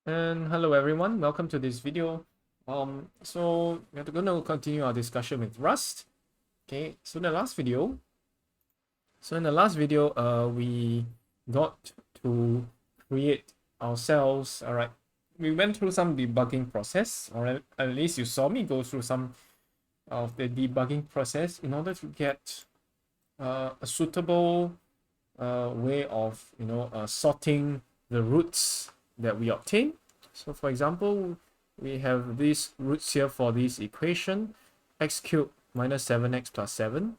And hello everyone, welcome to this video. So we're going to continue our discussion with Rust. Okay, so in the last video, we got to create ourselves. All right, we went through some debugging process. All right, at least you saw me go through some of the debugging process in order to get a suitable way of sorting the roots that we obtain. So for example, we have these roots here for this equation, x cubed minus 7x plus 7.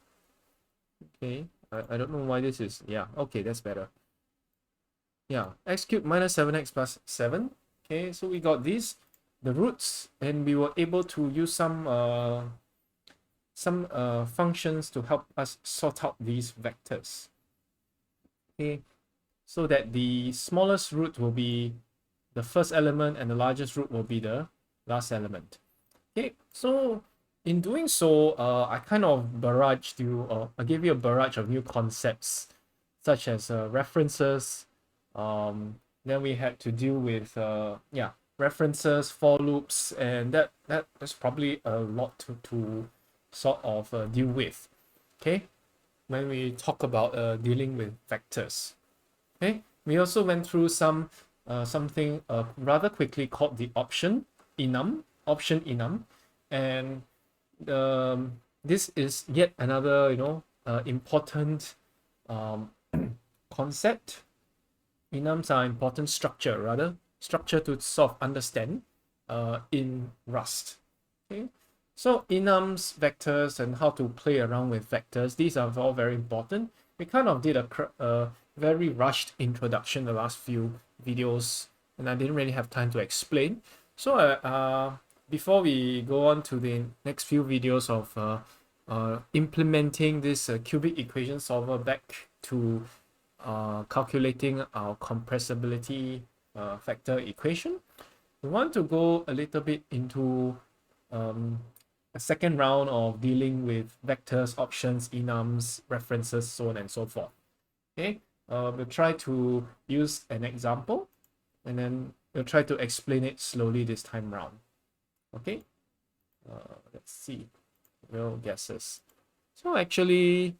Okay, I don't know why this is, yeah, okay, that's better. Yeah, x cubed minus 7x plus 7. Okay, so we got these, the roots, and we were able to use some functions to help us sort out these vectors. Okay, so that the smallest root will be the first element and the largest root will be the last element. Okay, so in doing so, I kind of barraged you, or I gave you a barrage of new concepts, such as references. Then we had to deal with references, for loops, and that's probably a lot to sort of deal with. Okay, when we talk about dealing with vectors. Okay, we also went through something rather quickly called the option enum, and this is yet another important um, concept. Enums are important structure to sort of understand in Rust. Okay, so enums, vectors, and how to play around with vectors. These are all very important. We kind of did a very rushed introduction the last few videos, and I didn't really have time to explain. So before we go on to the next few videos of implementing this cubic equation solver back to calculating our compressibility factor equation, we want to go a little bit into a second round of dealing with vectors, options, enums, references, so on and so forth. Okay, we'll try to use an example and then we'll try to explain it slowly this time round. Okay, let's see, real guesses. So actually,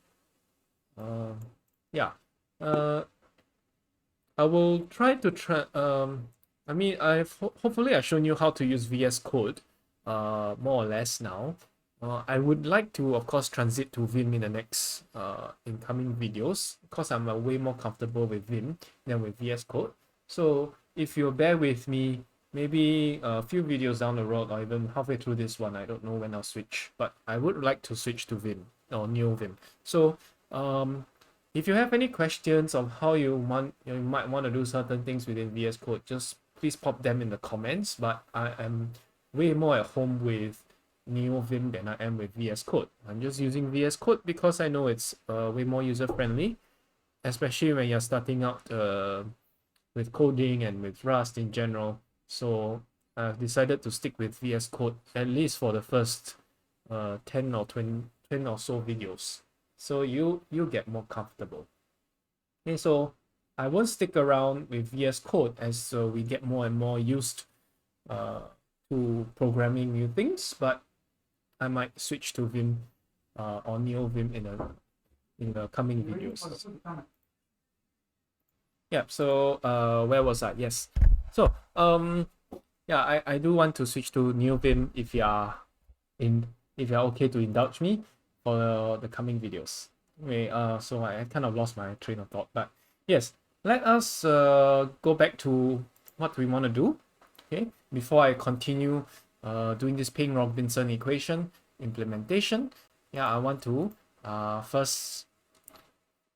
yeah, I will try to I mean, hopefully I've shown you how to use VS Code, more or less now. I would like to, of course, transit to Vim in the next incoming videos because I'm way more comfortable with Vim than with VS Code. So if you bear with me, maybe a few videos down the road or even halfway through this one, I don't know when I'll switch, but I would like to switch to Vim or Neo Vim. So if you have any questions of how you might want to do certain things within VS Code, just please pop them in the comments. But I am way more at home with Neo Vim than I am with VS Code. I'm just using VS Code because I know it's way more user friendly, especially when you're starting out with coding and with Rust in general. So I've decided to stick with VS Code at least for the first 10 or 20 10 or so videos. So you get more comfortable. Okay, so I won't stick around with VS Code as we get more and more used to programming new things, but I might switch to Vim or Neo Vim in the coming videos. Yeah, so where was I? Yes. So yeah, I do want to switch to Neo Vim if you're okay to indulge me for the coming videos. Okay, so I kind of lost my train of thought, but yes, let us go back to what we want to do. Okay, before I continue doing this Ping Robinson equation implementation, yeah, I want to first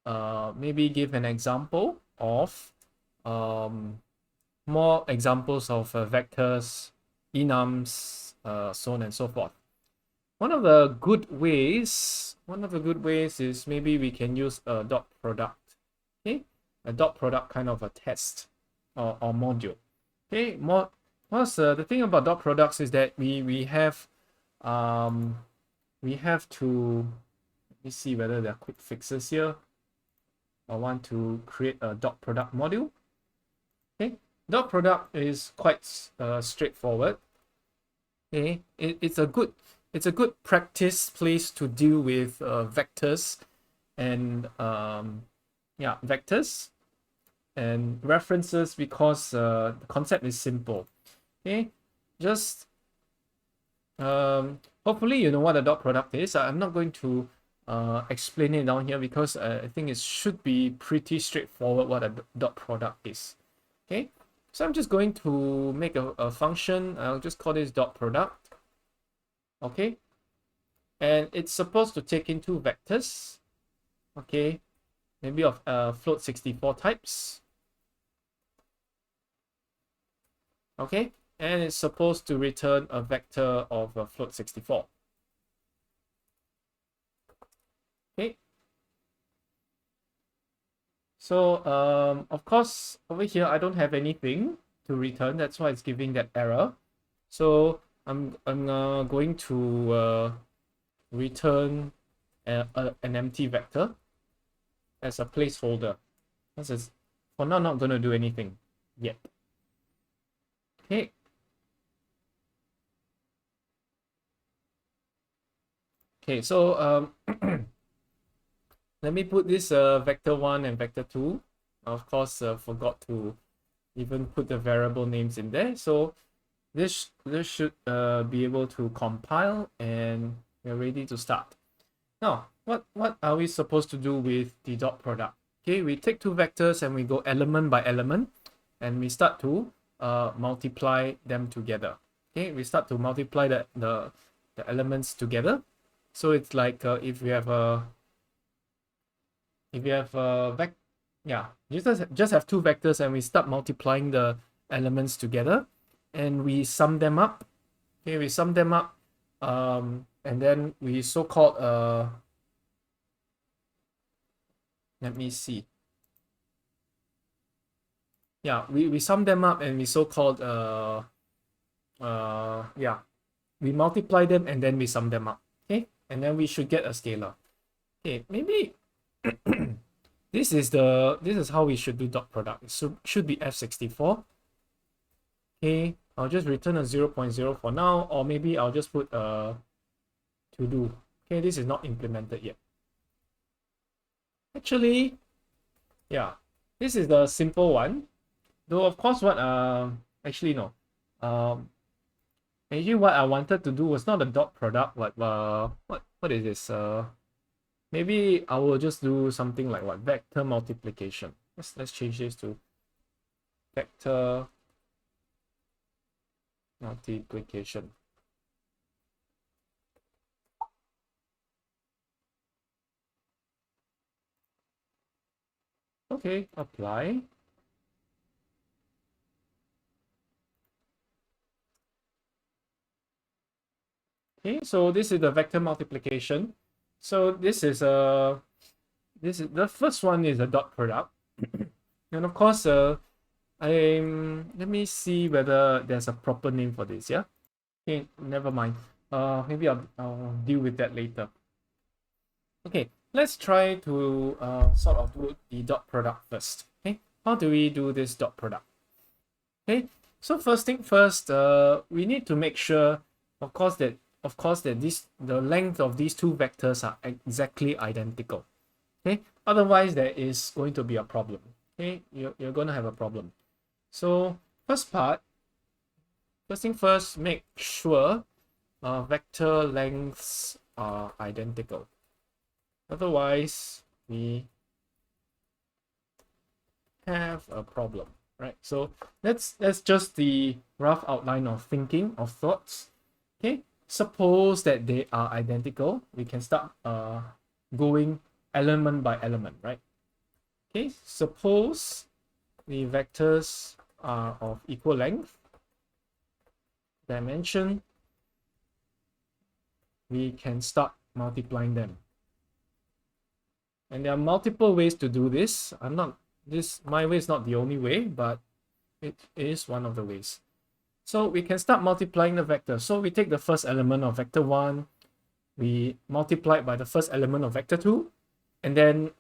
maybe give an example of more examples of vectors, enums, so on and so forth. One of the good ways is maybe we can use a dot product. Okay, a dot product kind of a test or module. Okay, the thing about dot products is that we have to, let me see whether there are quick fixes here. I want to create a dot product module. Okay, dot product is quite straightforward. Okay, it's a good practice place to deal with vectors and yeah, vectors and references, because the concept is simple. Okay, just hopefully you know what a dot product is. I'm not going to explain it down here, because I think it should be pretty straightforward what a dot product is. Okay, so I'm just going to make a function. I'll just call this dot product. Okay, and it's supposed to take in two vectors. Okay, maybe of float 64 types. Okay, and it's supposed to return a vector of float 64. Okay, so of course over here I don't have anything to return, that's why it's giving that error. So I'm going to return an empty vector as a placeholder. This is for now not going to do anything yet. Okay. Okay, so let me put this vector 1 and vector 2. Of course, forgot to even put the variable names in there. So this should be able to compile, and we're ready to start. Now, what are we supposed to do with the dot product? Okay, we take two vectors and we go element by element, and we start to multiply them together. Okay, we start to multiply the elements together. So it's like if we have a yeah, just have two vectors and we start multiplying the elements together, and we sum them up. Okay, we sum them up, and then we so-called let me see. Yeah, we sum them up and we so-called yeah, we multiply them and then we sum them up. Okay, and then we should get a scalar. Okay, maybe this is how we should do dot product. So should be f64. Okay, I'll just return a 0.0 for now, or maybe I'll just put to do. Okay, this is not implemented yet. Actually, yeah, this is the simple one. Though of course what actually no. Actually what I wanted to do was not a dot product, but what is this? Maybe I will just do something like what, vector multiplication. Let's change this to vector multiplication. Okay, apply. Okay, so this is the vector multiplication. So this is the first one is a dot product. And of course let me see whether there's a proper name for this. Yeah, okay, never mind. Maybe I'll deal with that later. Okay, let's try to sort of do the dot product first. Okay, how do we do this dot product? Okay, so first thing first, we need to make sure, of course, that the length of these two vectors are exactly identical. Okay, otherwise there is going to be a problem. Okay, you're going to have a problem. So first thing first, make sure vector lengths are identical. Otherwise, we have a problem, right? So that's just the rough outline of thinking, of thoughts. Okay, suppose that they are identical, we can start going element by element, right? Okay, suppose the vectors are of equal length, dimension, we can start multiplying them. And there are multiple ways to do this. My way is not the only way, but it is one of the ways. So we can start multiplying the vector. So we take the first element of vector 1, we multiply it by the first element of vector 2, and then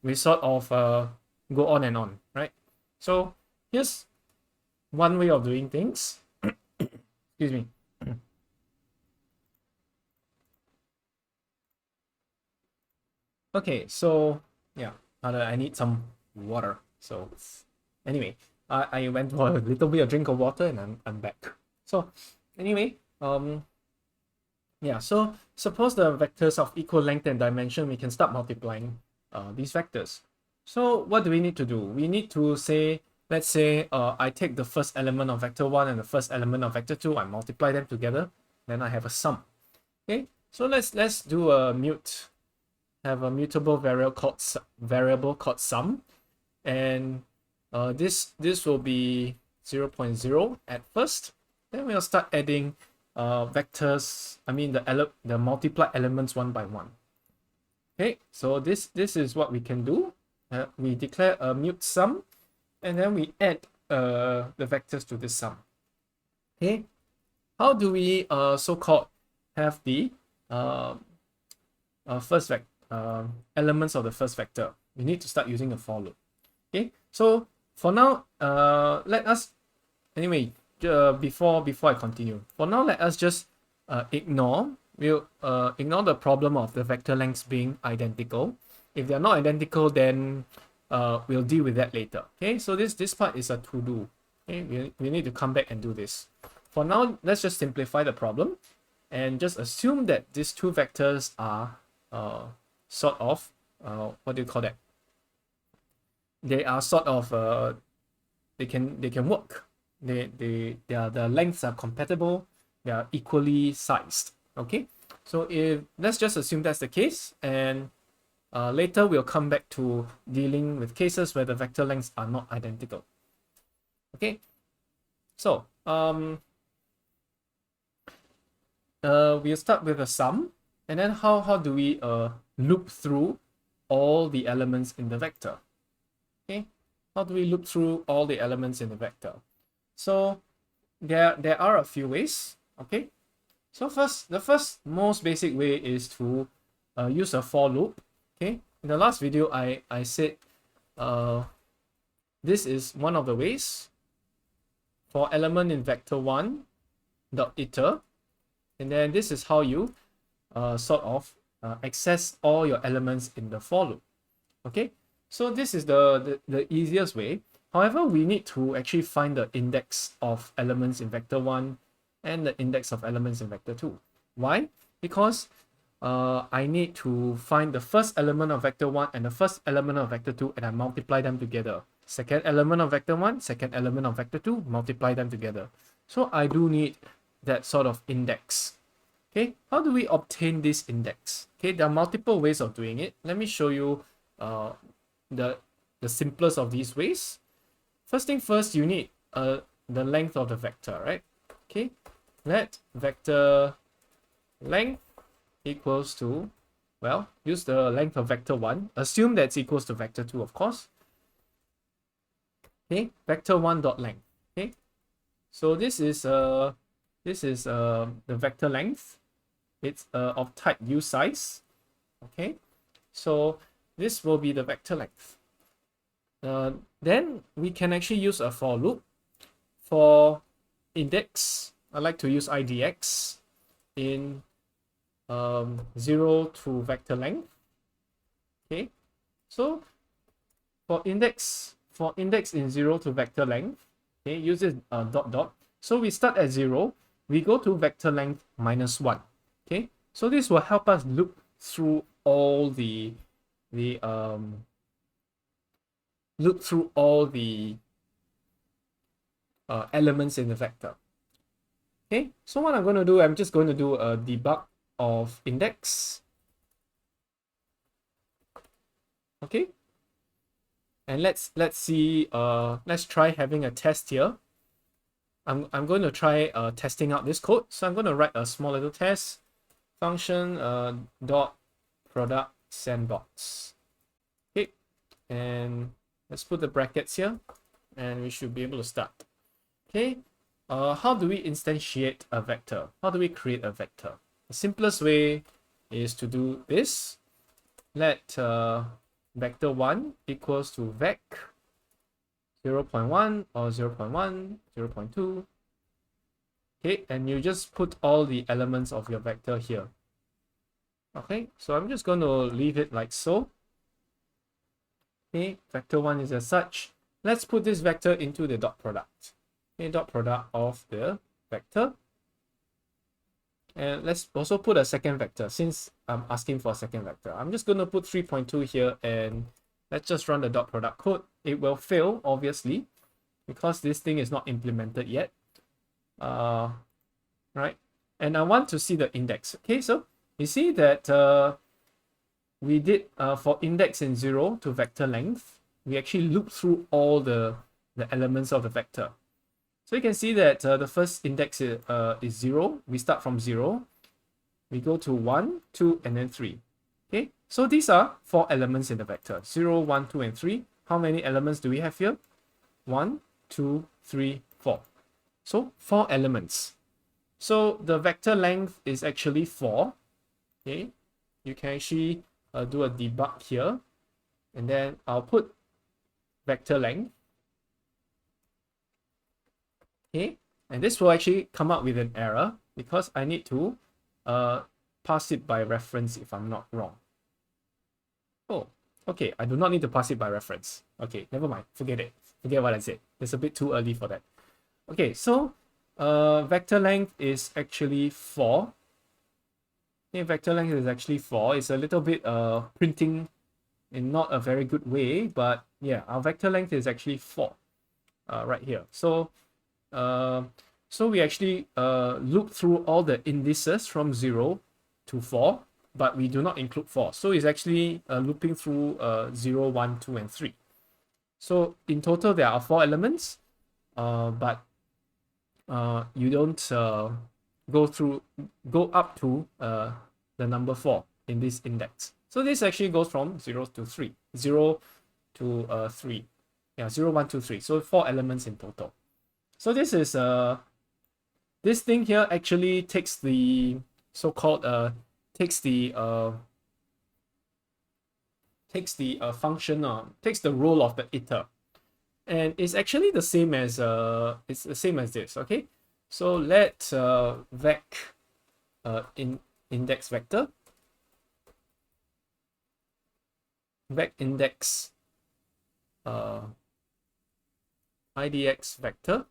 we sort of go on and on, right? So here's one way of doing things. Excuse me. Okay, so yeah, I need some water. So anyway, I went for a little bit of drink of water and I'm back. So anyway, yeah, so suppose the vectors of equal length and dimension, we can start multiplying these vectors. So what do we need to do? We need to say, let's say I take the first element of vector 1 and the first element of vector 2, I multiply them together, then I have a sum. Okay, so let's do a have a mutable variable called sum, and this will be 0.0 at first. Then we'll start adding vectors, I mean the multiplied elements one by one. Okay, so this is what we can do. We declare a mut sum, and then we add the vectors to this sum. Okay, how do we so-called have the first elements of the first vector? We need to start using a for loop. Okay, so for now, let us anyway. Before I continue, for now, let us just ignore the problem of the vector lengths being identical. If they are not identical, then we'll deal with that later. Okay, so this part is a to do. Okay, we need to come back and do this. For now, let's just simplify the problem and just assume that these two vectors are sort of what do you call that? They are sort of they can work. The lengths are compatible. They are equally sized. Okay, so if let's just assume that's the case, and later we'll come back to dealing with cases where the vector lengths are not identical. Okay, so we'll start with a sum, and then how do we loop through all the elements in the vector? Okay, how do we loop through all the elements in the vector? So there are a few ways. Okay, so the first most basic way is to use a for loop. Okay, in the last video I said this is one of the ways. For element in vector 1 dot iter, and then this is how you sort of access all your elements in the for loop. Okay, so this is the easiest way. However, we need to actually find the index of elements in vector 1 and the index of elements in vector 2. Why? Because I need to find the first element of vector 1 and the first element of vector 2, and I multiply them together. Second element of vector 1, second element of vector 2, multiply them together. So I do need that sort of index. Okay, how do we obtain this index? Okay, there are multiple ways of doing it. Let me show you the simplest of these ways. First thing first, you need the length of the vector, right? Okay, let vector length equals to, well, use the length of vector 1. Assume that's equals to vector 2, of course. Okay, vector 1 dot length. Okay, so this is the vector length. It's of type usize. Okay, so this will be the vector length. Then we can actually use a for loop. For index, I like to use idx in 0 to vector length. Okay, so for index in 0 to vector length, okay, use this dot dot. So we start at 0, we go to vector length minus 1. Okay, so this will help us loop through all the elements in the vector. Okay, so what I'm going to do, I'm just going to do a debug of index. Okay, and let's see, let's try having a test here. I'm going to try testing out this code. So I'm going to write a small little test function dot product sandbox. Okay, and let's put the brackets here, and we should be able to start. Okay, how do we instantiate a vector? How do we create a vector? The simplest way is to do this. Let vector 1 equals to vec 0.1 or 0.1, 0.2. Okay, and you just put all the elements of your vector here. Okay, so I'm just going to leave it like so. Okay, vector 1 is as such. Let's put this vector into the dot product. Okay, dot product of the vector. And let's also put a second vector since I'm asking for a second vector. I'm just going to put 3.2 here and let's just run the dot product code. It will fail, obviously, because this thing is not implemented yet. Right? And I want to see the index. Okay, so you see that we did for index in 0 to vector length, we actually loop through all the elements of the vector. So you can see that the first index is 0. We start from 0. We go to 1, 2, and then 3. Okay, so these are 4 elements in the vector. 0, 1, 2, and 3. How many elements do we have here? 1, 2, 3, 4. So 4 elements. So the vector length is actually 4. Okay, you can actually do a debug here. And then I'll put vector length. Okay, and this will actually come up with an error because I need to pass it by reference if I'm not wrong. Oh, okay, I do not need to pass it by reference. Okay, never mind, forget it. Forget what I said. It's a bit too early for that. Okay, so vector length is actually 4. Okay, vector length is actually 4. It's a little bit printing in not a very good way, but yeah, our vector length is actually 4 right here. So we actually loop through all the indices from 0 to 4, but we do not include 4. So it's actually looping through 0, 1, 2, and 3. So in total, there are 4 elements, but you don't go up to the number 4 in this index. So this actually goes from 0 to 3. 0 to 3. Yeah, 0, 1, 2, 3. So 4 elements in total. So this is this thing here actually takes the so-called takes the function takes the role of the iter, and it's actually the same as this. Okay, so let vec index vector vec index idx vector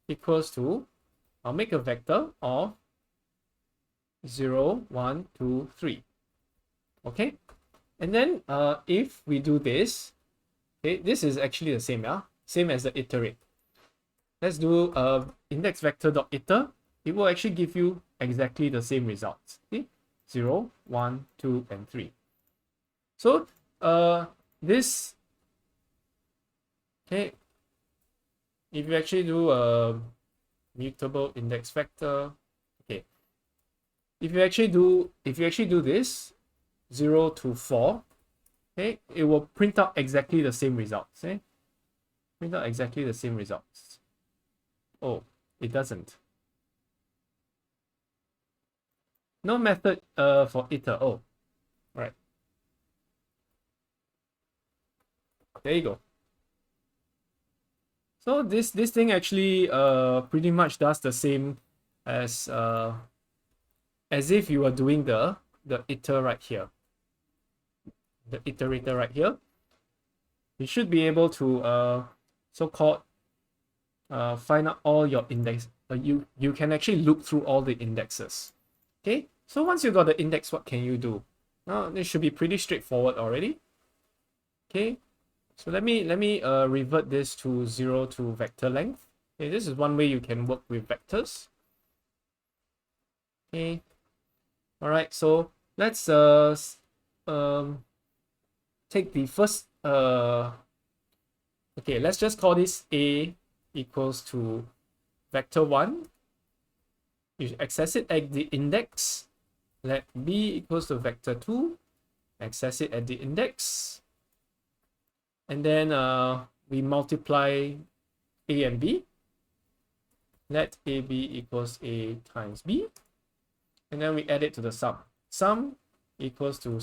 equals to, I'll make a vector of 0, 1, 2, 3. Okay, and then if we do this, okay, this is actually the same, yeah, same as the iterate. Let's do index vector dot iter. It will actually give you exactly the same results. Okay, 0, 1, 2, and 3. So this, okay, if you actually do a mutable index vector, okay, if you actually do this 0 to 4, okay, it will print out exactly the same results. Okay? Print out exactly the same results. Oh, it doesn't. No method for iter. Oh, right. There you go. So this thing actually pretty much does the same as if you were doing the iter right here, the iterator right here. You should be able to so-called find out all your index. You can actually loop through all the indexes. Okay, so once you got the index, what can you do? Now this should be pretty straightforward already. Okay. So let me revert this to 0 to vector length. Okay, this is one way you can work with vectors. Okay. All right. So let's take the first okay, let's just call this A equals to vector 1. You access it at the index. Let B equals to vector 2. Access it at the index. And then we multiply A and B. Let AB equals A times B. And then we add it to the sum. Sum equals to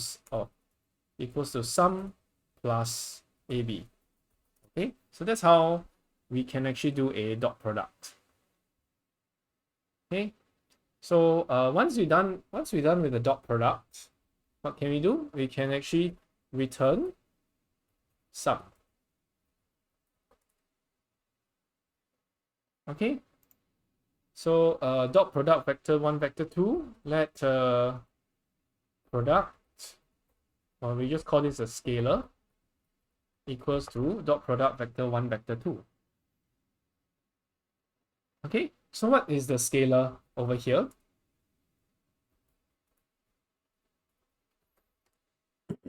sum plus AB. Okay, so that's how we can actually do a dot product. Okay, so once we're done with the dot product, what can we do? We can actually return sum. Okay, so dot product vector1 vector2, let product, or we just call this a scalar, equals to dot product vector1 vector2. Okay, so what is the scalar over here?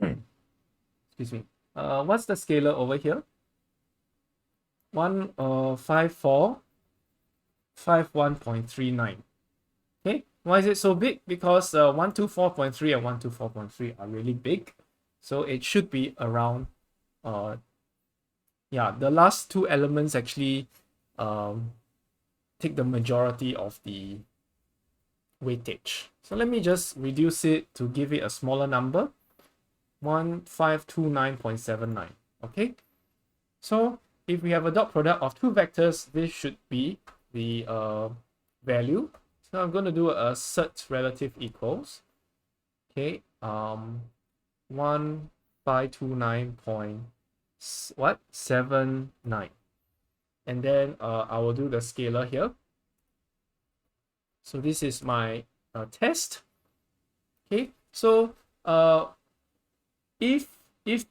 Excuse me. What's the scalar over here? 15451.39. Okay, why is it so big? Because 124.3 and 124.3 are really big, so it should be around yeah, the last two elements actually take the majority of the weightage. So let me just reduce it to give it a smaller number, 1529.79. Okay, so if we have a dot product of two vectors, this should be the value. So I'm going to do a assert relative equals, okay, 1529.79, and then I will do the scalar here. So this is my test. Okay, so if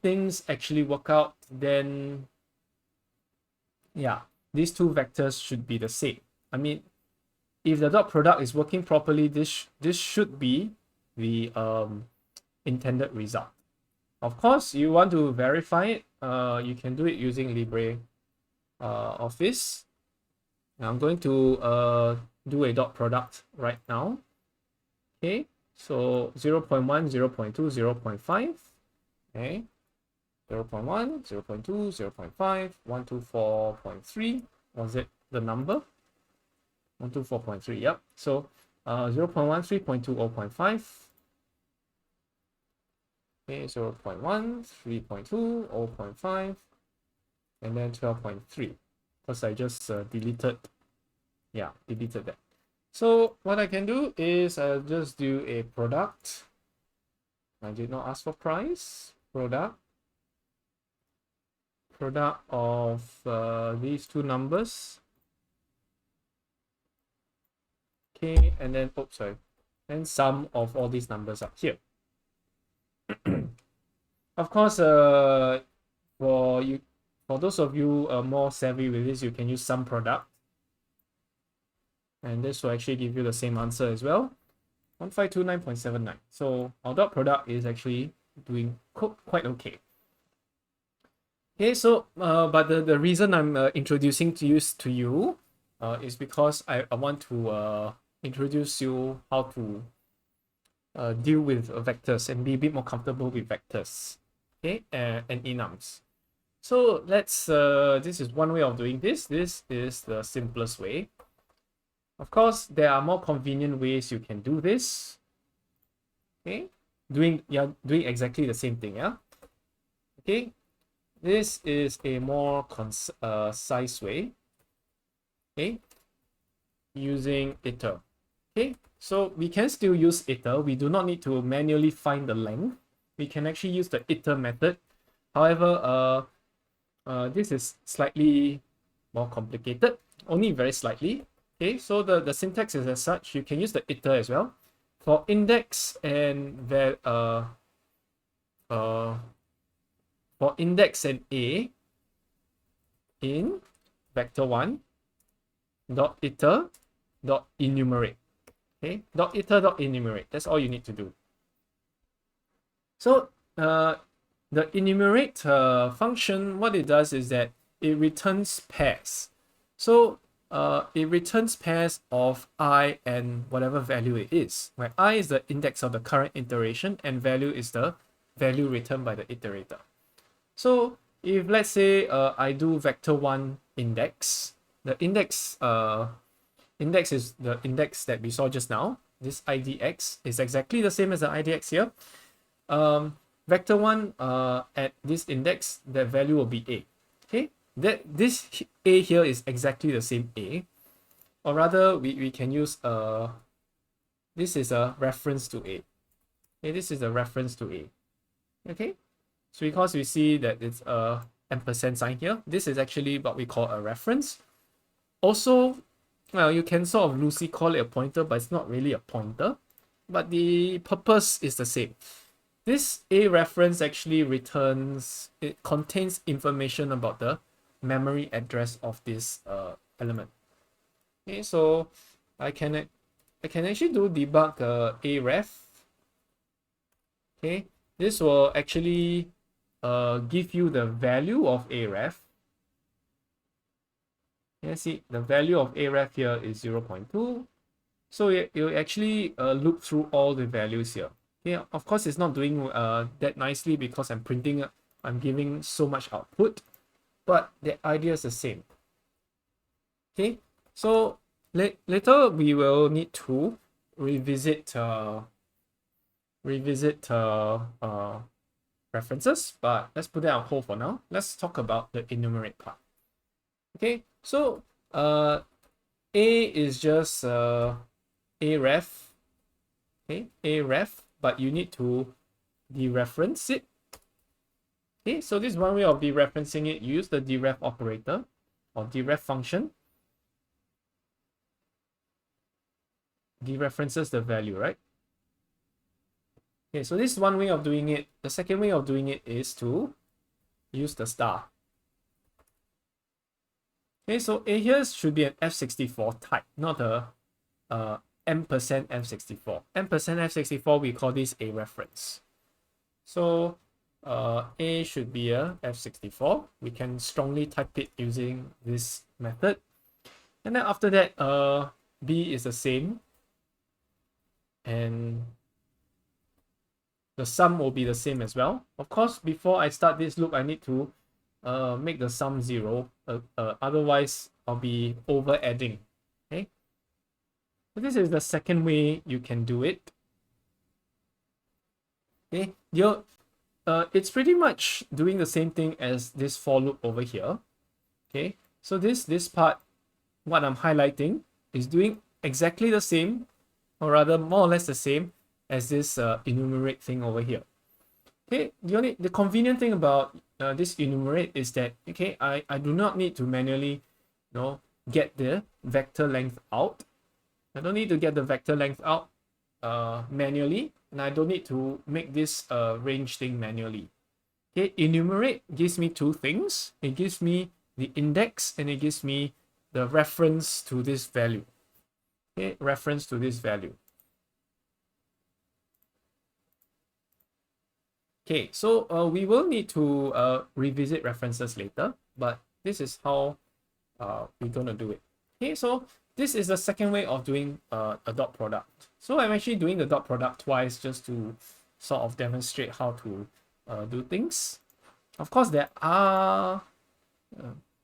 things actually work out, then yeah, these two vectors should be the same. I mean, if the dot product is working properly, this should be the intended result. Of course, you want to verify it, you can do it using LibreOffice. Now I'm going to do a dot product right now. Okay, so 0.1, 0.2, 0.5. Okay, 0.1, 0.2, 0.5, 124.3. Was it the number? 124.3, yep. So 0.1, 3.2, 0.5. Okay, 0.1, 3.2, 0.5, and then 12.3. Because I just deleted that. So what I can do is I'll just do a product. I did not ask for price. Product of these two numbers. Okay, and then oops, sorry, and sum of all these numbers up here. Of course, for those of you more savvy with this, you can use sum product, and this will actually give you the same answer as well, 1529.79. So our dot product is actually doing quite okay. Okay, so but the reason I'm introducing to you is because I want to introduce you how to deal with vectors and be a bit more comfortable with vectors, okay, and enums. So let's this is one way of doing this. This is the simplest way. Of course, there are more convenient ways you can do this. Okay, doing exactly the same thing, yeah. Okay, this is a more concise way. Okay, using iter. Okay, so we can still use iter. We do not need to manually find the length. We can actually use the iter method. However, this is slightly more complicated, only very slightly. Okay, so the syntax is as such. You can use the iter as well for index and for index and a in vector1 dot iter dot enumerate. Okay, dot iter dot enumerate. That's all you need to do. So the enumerate function, what it does is that it returns pairs. So it returns pairs of I and whatever value it is, where I is the index of the current iteration and value is the value returned by the iterator. So if let's say I do vector1 index, the index is the index that we saw just now. This idx is exactly the same as the idx here. Vector1 at this index, the value will be a. Okay, this A here is exactly the same A, or rather we can use this is a reference to A. Okay, this is a reference to A. Okay, so because we see that it's a ampersand sign here, this is actually what we call a reference. Also, well, you can sort of loosely call it a pointer, but it's not really a pointer. But the purpose is the same. This A reference actually returns, it contains information about the memory address of this element. Okay, so I can actually do debug A ref. Okay, this will actually give you the value of A ref. You see the value of A ref here is 0.2. So it will actually look through all the values here. Okay, of course it's not doing that nicely because I'm giving so much output, but the idea is the same. Okay, so later we will need to revisit references, but let's put that on hold for now. Let's talk about the enumerate part. Okay, so A is just a ref. Okay, a ref, but you need to dereference it. Okay, so this is one way of dereferencing it. You use the deref operator or deref function. Dereferences the value, right? Okay, so this is one way of doing it. The second way of doing it is to use the star. Okay, so A here should be an F64 type, not a ampersand F64. Ampersand F64, we call this a reference. So A should be a F64. We can strongly type it using this method. And then after that, B is the same. And the sum will be the same as well. Of course, before I start this loop, I need to make the sum 0. Otherwise, I'll be over adding. Okay. So this is the second way you can do it. Okay. It's pretty much doing the same thing as this for loop over here. Okay. So this part, what I'm highlighting, is doing exactly the same, or rather more or less the same as this enumerate thing over here. Okay, the convenient thing about this enumerate is that, okay, I do not need to manually, get the vector length out. I don't need to get the vector length out manually, and I don't need to make this range thing manually. Okay, enumerate gives me two things. It gives me the index and it gives me the reference to this value. Okay, reference to this value. Okay, so we will need to revisit references later, but this is how we're gonna do it. Okay, so this is the second way of doing a dot product. So I'm actually doing the dot product twice just to sort of demonstrate how to do things. Of course,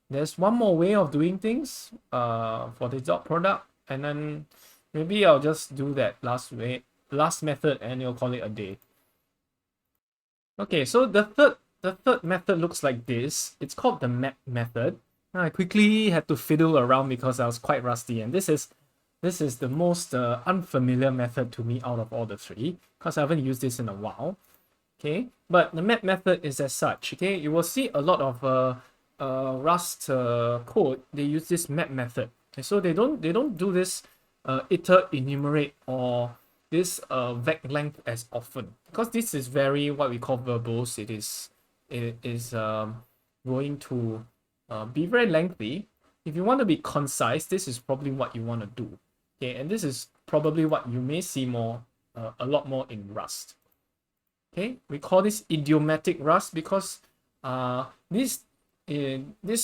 there's one more way of doing things for the dot product, and then maybe I'll just do that last method, and you'll call it a day. Okay, so the third method looks like this. It's called the map method. I quickly had to fiddle around because I was quite rusty, and this is the most unfamiliar method to me out of all the three because I haven't used this in a while. Okay, but the map method is as such. Okay, you will see a lot of Rust code. They use this map method. Okay, so they don't do this iter enumerate or this vec length as often because this is very what we call verbose. It is going to be very lengthy. If you want to be concise, this is probably what you want to do. Okay, and this is probably what you may see more a lot more in Rust. Okay, we call this idiomatic Rust because this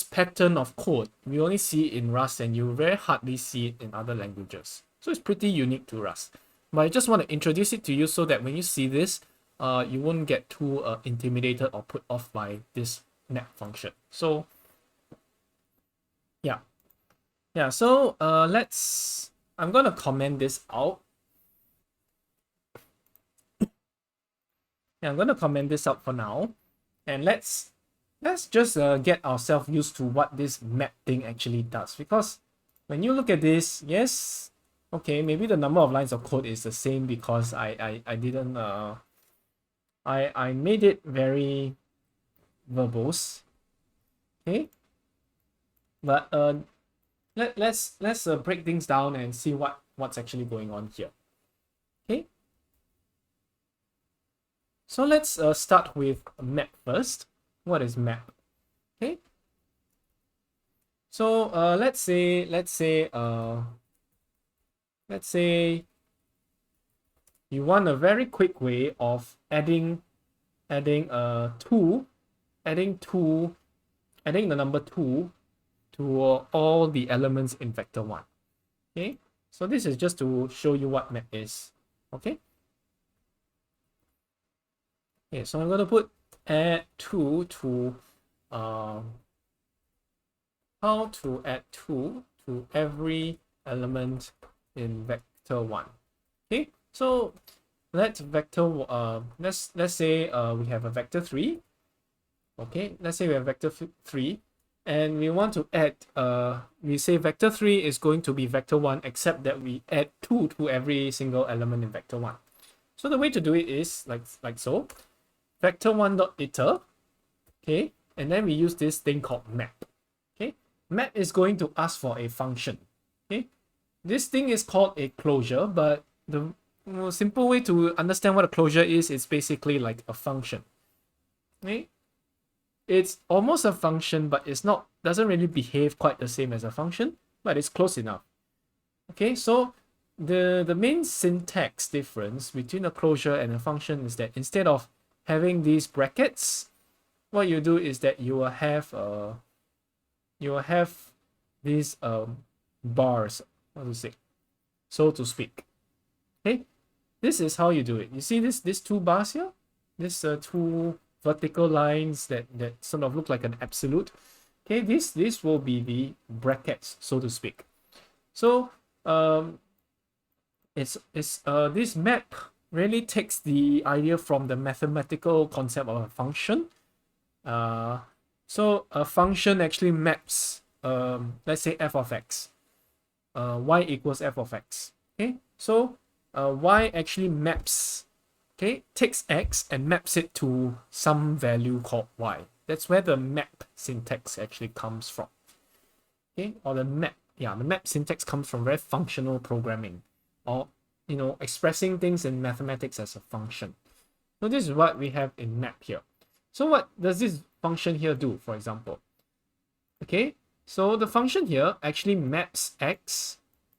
pattern of code we only see in Rust, and you very hardly see it in other languages. So it's pretty unique to Rust. But I just want to introduce it to you so that when you see this, you won't get too intimidated or put off by this map function. So yeah. So I'm gonna comment this out. Yeah, I'm gonna comment this out for now, and let's let's just get ourselves used to what this map thing actually does. Because when you look at this, yes, okay, maybe the number of lines of code is the same because I didn't I made it very verbose. Okay, but let's break things down and see what's actually going on here. Okay, so let's start with map first. What is map? Okay, so let's say you want a very quick way of adding the number 2 to all the elements in vector 1. Okay, so this is just to show you what map is. Okay, so I'm going to put add 2 to how to add 2 to every element in vector 1. Okay, so let's say we have a vector 3. Okay, let's say we have vector 3 and we want to add we say vector 3 is going to be vector 1 except that we add 2 to every single element in vector 1. So the way to do it is like so. Vector 1 dot iter, okay, and then we use this thing called map. Okay, map is going to ask for a function. Okay, this thing is called a closure, but the simple way to understand what a closure is basically like a function. Okay, it's almost a function, but it's not, doesn't really behave quite the same as a function, but it's close enough. Okay, so the main syntax difference between a closure and a function is that instead of having these brackets, what you do is that you will have these bars, how to say, so to speak. Okay, this is how you do it. You see these two bars here, this two vertical lines that sort of look like an absolute. Okay, this will be the brackets, so to speak. So this map really takes the idea from the mathematical concept of a function. So a function actually maps, let's say f of x, y equals f of x. Okay, so y actually maps, okay, takes x and maps it to some value called y. That's where the map syntax actually comes from. Okay, or the map syntax comes from very functional programming, or expressing things in mathematics as a function. So this is what we have in map here. So what does this function here do, for example? Okay, so the function here actually maps x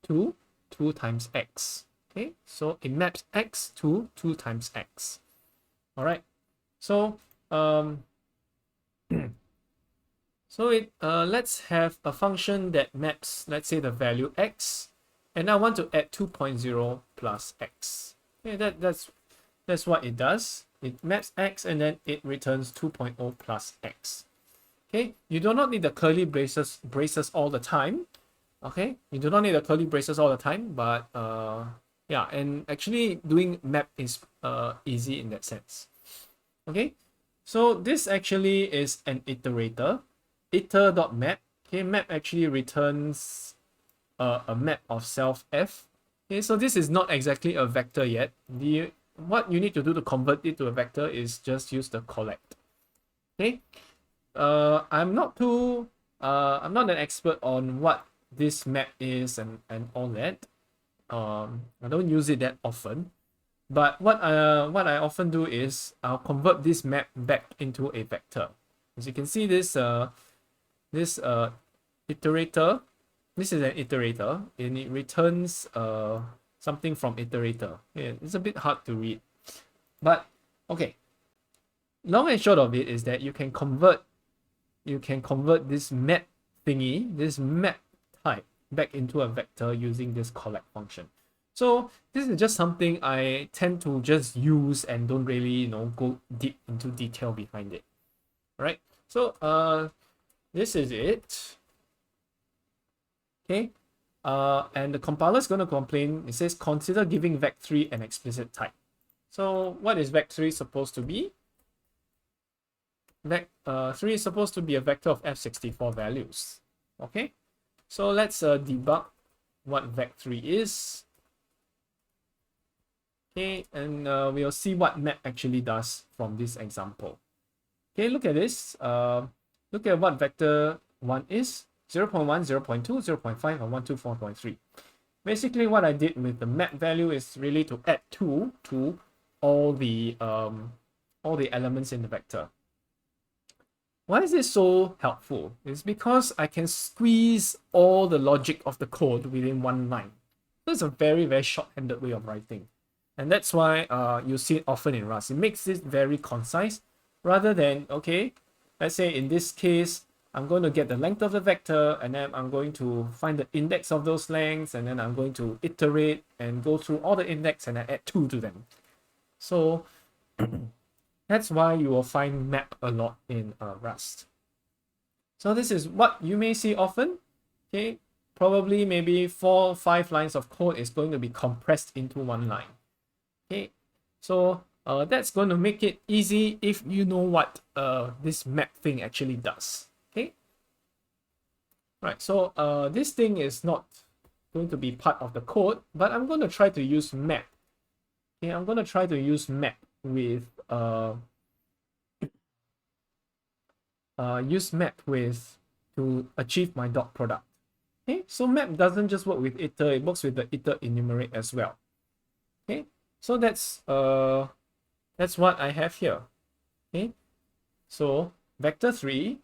to 2 times x. Okay, so it maps x to 2 times x. All right, so let's have a function that maps, let's say, the value x, and I want to add 2.0 plus x. Okay, that's what it does. It maps x and then it returns 2.0 plus x. Okay, you do not need the curly braces all the time. Okay, you do not need the curly braces all the time, but yeah, and actually doing map is easy in that sense. Okay, so this actually is an iterator, iter.map. Okay, map actually returns a map of self f. Okay, so this is not exactly a vector yet. What you need to do to convert it to a vector is just use the collect. Okay, I'm not an expert on what this map is and all that. I don't use it that often, but what I often do is I'll convert this map back into a vector. As you can see, this iterator, this is an iterator, and it returns something from iterator. Yeah, it's a bit hard to read, but okay. Long and short of it is that you can convert this map thingy, this map type, back into a vector using this collect function. So this is just something I tend to just use and don't really go deep into detail behind it. All right, so this is it. Okay, and the compiler is going to complain. It says consider giving vec3 an explicit type. So what is vec3 supposed to be? 3 is supposed to be a vector of F64 values. Okay, so let's debug what vec3 is. Okay, and we'll see what map actually does from this example. Okay, look at this. Look at what vector 1 is. 0.1, 0.2, 0.5, and 124.3. Basically, what I did with the map value is really to add 2 to all the elements in the vector. Why is this so helpful? It's because I can squeeze all the logic of the code within one line. So it's a very, very short-handed way of writing. And that's why you see it often in Rust. It makes it very concise rather than, okay, let's say in this case, I'm going to get the length of the vector and then I'm going to find the index of those lengths and then I'm going to iterate and go through all the index and I add 2 to them. So that's why you will find map a lot in Rust. So this is what you may see often. Okay, probably maybe 4 or 5 lines of code is going to be compressed into one line. Okay, so that's going to make it easy if you know what this map thing actually does. Okay, right, so this thing is not going to be part of the code, but I'm going to try to use map. Okay, I'm going to try to use map with to achieve my dot product. Okay, so map doesn't just work with iter, it works with the iter enumerate as well. Okay, so that's what I have here. Okay, so vector 3,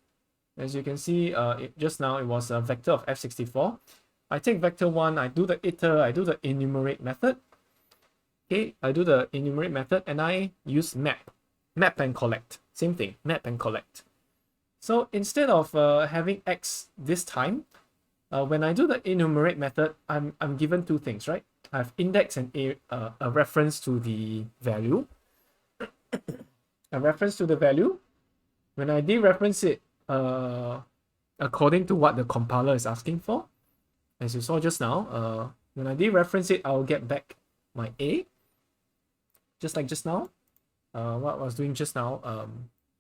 as you can see, just now it was a vector of F64. I take vector 1, I do the iter, I do the enumerate method. Okay, I do the enumerate method and I use map and collect. Same thing, map and collect. So instead of having x this time, when I do the enumerate method, I'm given 2 things, right? I have index and a reference to the value. A reference to the value. When I dereference it according to what the compiler is asking for, as you saw just now, when I dereference it, I'll get back my A, just like just now. What I was doing just now,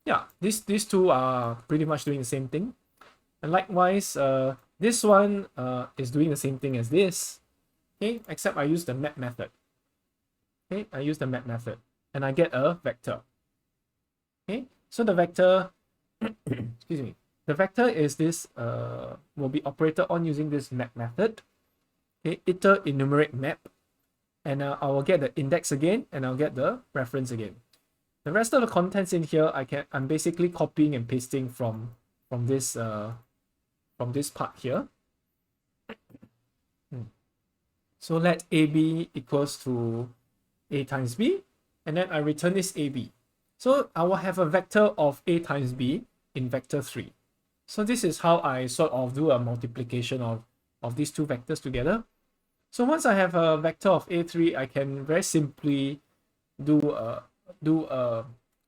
yeah, these two are pretty much doing the same thing. And likewise, this one is doing the same thing as this. Okay, except I use the map method. Okay, I use the map method and I get a vector. Okay, so the vector, excuse me, the vector is this, will be operated on using this map method. Okay, iter enumerate map, and I will get the index again and I'll get the reference again. The rest of the contents in here, I'm basically copying and pasting from this part here. So let AB equals to A times B, and then I return this AB. So I will have a vector of A times B in vector 3. So this is how I sort of do a multiplication of these 2 vectors together. So once I have a vector of A3, I can very simply do a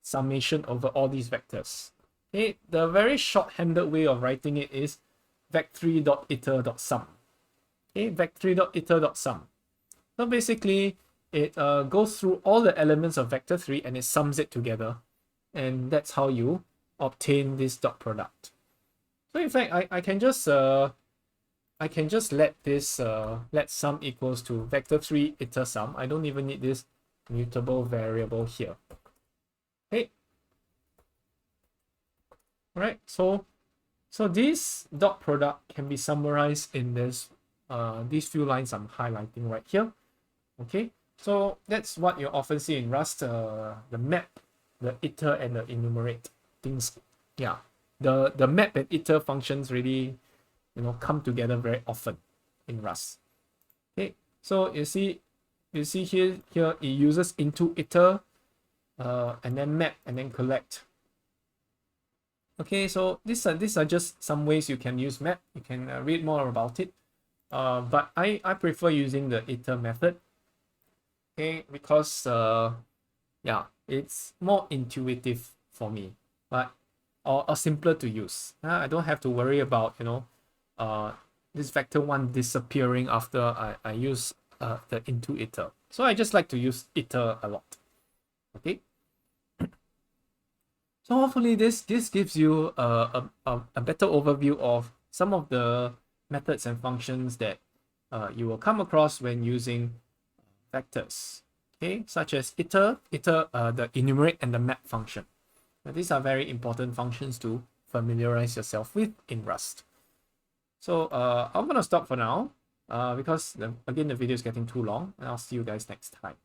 summation over all these vectors. Okay, the very short-handed way of writing it is vec3.iter.sum. Okay, vec3.iter.sum. So basically, it goes through all the elements of vector 3 and it sums it together. And that's how you obtain this dot product. So in fact, I can just let this let sum equals to vector 3 iter sum. I don't even need this mutable variable here. Okay. All right. So this dot product can be summarized in this these few lines I'm highlighting right here. Okay. So that's what you often see in Rust, the map, the iter, and the enumerate things. Yeah. The map and iter functions really, come together very often in Rust. Okay. So you see here it uses into iter, and then map and then collect. Okay, so these are just some ways you can use map. You can read more about it, but I prefer using the iter method. Okay, because yeah, it's more intuitive for me, but or simpler to use. I don't have to worry about this vector 1 disappearing after I use the into iter. So I just like to use iter a lot. Okay. So hopefully this gives you a better overview of some of the methods and functions that you will come across when using vectors, okay, such as iter, the enumerate and the map function. Now, these are very important functions to familiarize yourself with in Rust. So I'm gonna stop for now because again the video is getting too long, and I'll see you guys next time.